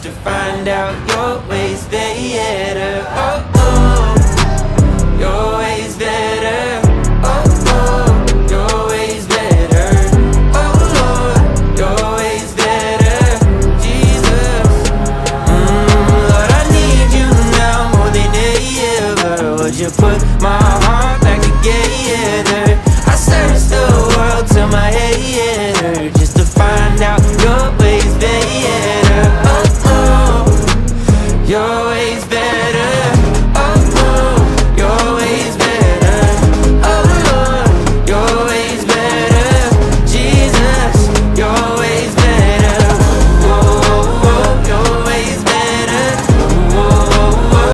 to find out your ways better. Oh, oh, your ways better. Oh, oh, your ways better. Oh, Lord, your ways better. Jesus, Lord, I need you now more than ever. Would you put my